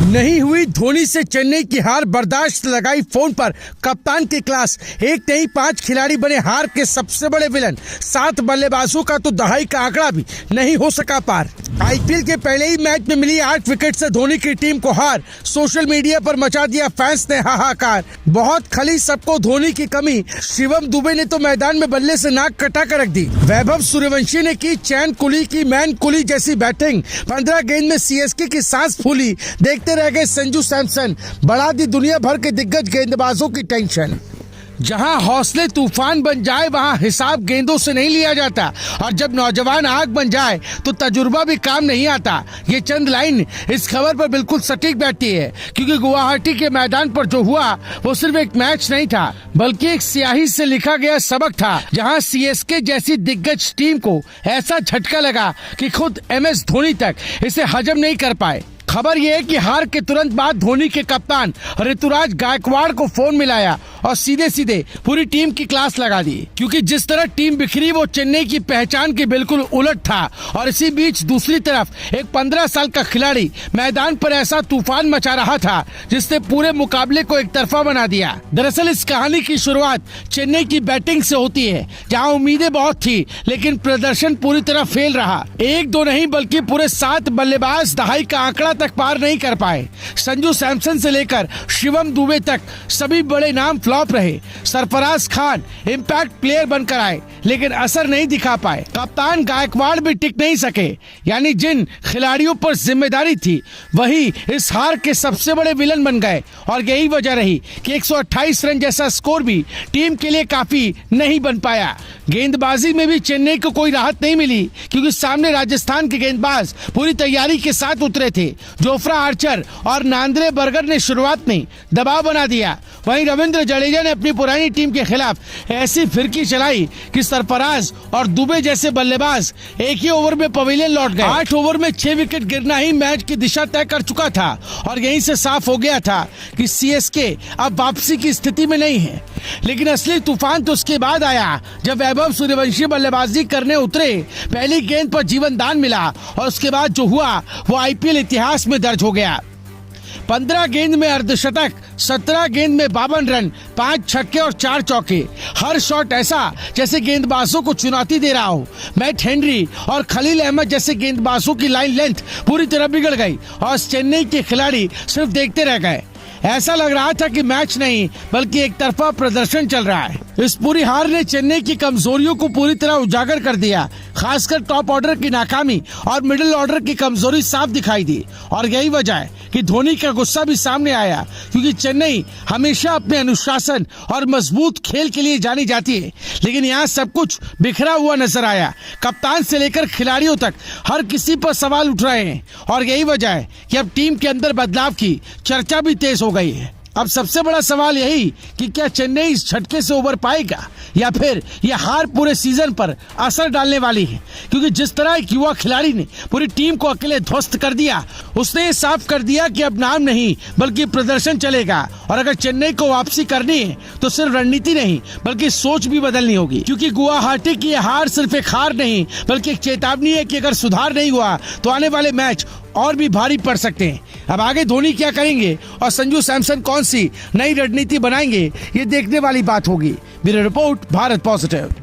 नहीं हुई धोनी से चेन्नई की हार बर्दाश्त, लगाई फोन पर कप्तान की क्लास। एक नहीं 5 खिलाड़ी बने हार के सबसे बड़े विलन। 7 बल्लेबाजों का तो दहाई का आंकड़ा भी नहीं हो सका पार। आईपीएल के पहले ही मैच में मिली 8 विकेट से धोनी की टीम को हार। सोशल मीडिया पर मचा दिया फैंस ने हाहाकार। बहुत खली सबको धोनी की कमी। शिवम दुबे ने तो मैदान में बल्ले से नाक कटा कर रख दी। वैभव सूर्यवंशी ने की चैन कुली की मैन कुली जैसी बैटिंग। 15 गेंद में सीएसके की सांस फूली। देखते रह गए संजू सैमसन। बढ़ा दी दुनिया भर के दिग्गज गेंदबाजों की टेंशन। जहां हौसले तूफान बन जाए वहां हिसाब गेंदों से नहीं लिया जाता, और जब नौजवान आग बन जाए तो तजुर्बा भी काम नहीं आता। ये चंद लाइन इस खबर पर बिल्कुल सटीक बैठती है, क्योंकि गुवाहाटी के मैदान पर जो हुआ वो सिर्फ एक मैच नहीं था, बल्कि एक स्याही से लिखा गया सबक था। जहां सीएसके जैसी दिग्गज टीम को ऐसा झटका लगा कि खुद एमएस धोनी तक इसे हजम नहीं कर पाए। खबर यह है कि हार के तुरंत बाद धोनी के कप्तान ऋतुराज गायकवाड़ को फोन मिलाया और सीधे सीधे पूरी टीम की क्लास लगा दी, क्योंकि जिस तरह टीम बिखरी वो चेन्नई की पहचान के बिल्कुल उलट था। और इसी बीच दूसरी तरफ एक 15 साल का खिलाड़ी मैदान पर ऐसा तूफान मचा रहा था जिसने पूरे मुकाबले को एक तरफा बना दिया। दरअसल इस कहानी की शुरुआत चेन्नई की बैटिंग से होती है, जहाँ उम्मीदें बहुत थी लेकिन प्रदर्शन पूरी तरह फेल रहा। 1-2 नहीं बल्कि पूरे 7 बल्लेबाज दहाई का आंकड़ा तक पार नहीं कर पाए। संजू सैमसन से लेकर शिवम दुबे तक सभी बड़े नाम फ्लॉप रहे। सरफराज खान इम्पैक्ट प्लेयर बनकर आए लेकिन असर नहीं दिखा पाए। कप्तान गायकवाड़ भी टिक नहीं सके, यानी जिन खिलाड़ियों पर जिम्मेदारी थी वही इस हार के सबसे बड़े विलन बन गए। और यही वजह रही कि 128 रन जैसा स्कोर भी टीम के लिए काफी नहीं बन पाया। गेंदबाजी में भी चेन्नई को कोई राहत नहीं मिली, क्योंकि सामने राजस्थान के गेंदबाज पूरी तैयारी के साथ उतरे थे। जोफ्रा आर्चर और नांद्रे बर्गर ने शुरुआत में दबाव बना दिया। वहीं रविंद्र जडेजा ने अपनी पुरानी टीम के खिलाफ ऐसी फिरकी चलाई कि सरफराज और दुबे जैसे बल्लेबाज एक ही ओवर में पवेलियन लौट गए। 8 ओवर में 6 विकेट गिरना ही मैच की दिशा तय कर चुका था, और यहीं से साफ हो गया था कि सीएसके अब वापसी की स्थिति में नहीं है। लेकिन असली तूफान तो उसके बाद आया, जब वैभव सूर्यवंशी बल्लेबाजी करने उतरे। पहली गेंद पर जीवन दान मिला और उसके बाद जो हुआ वो आईपीएल इतिहास में दर्ज हो गया। 15 गेंद में अर्धशतक, 17 गेंद में 52 रन, 5 छक्के और 4 चौके। हर शॉट ऐसा जैसे गेंदबाजों को चुनौती दे रहा हो। मैट हेनरी और खलील अहमद जैसे गेंदबाजों की लाइन लेंथ पूरी तरह बिगड़ गई और चेन्नई के खिलाड़ी सिर्फ देखते रह गए। ऐसा लग रहा था कि मैच नहीं बल्कि एक तरफा प्रदर्शन चल रहा है। इस पूरी हार ने चेन्नई की कमजोरियों को पूरी तरह उजागर कर दिया। खासकर टॉप ऑर्डर की नाकामी और मिडिल ऑर्डर की कमजोरी साफ दिखाई दी। और यही वजह है कि धोनी का गुस्सा भी सामने आया, क्योंकि चेन्नई हमेशा अपने अनुशासन और मजबूत खेल के लिए जानी जाती है, लेकिन यहाँ सब कुछ बिखरा हुआ नजर आया। कप्तान से लेकर खिलाड़ियों तक हर किसी पर सवाल उठ रहे हैं, और यही वजह है कि अब टीम के अंदर बदलाव की चर्चा भी तेज हो गई है। अब सबसे बड़ा सवाल यही कि क्या चेन्नई इस झटके से उबर पाएगा, या फिर यह हार पूरे सीजन पर असर डालने वाली है। क्योंकि जिस तरह एक युवा खिलाड़ी ने पूरी टीम को अकेले ध्वस्त कर दिया, उसने ये साफ कर दिया कि अब नाम नहीं बल्कि प्रदर्शन चलेगा। और अगर चेन्नई को वापसी करनी है तो सिर्फ रणनीति नहीं बल्कि सोच भी बदलनी होगी, क्योंकि गुवाहाटी की यह हार सिर्फ एक हार नहीं बल्कि एक चेतावनी है कि अगर सुधार नहीं हुआ तो आने वाले मैच और भी भारी पड़ सकते हैं। अब आगे धोनी क्या करेंगे और संजू सैमसन कौन सी नई रणनीति बनाएंगे, ये देखने वाली बात होगी। Bureau report, Bharat positive.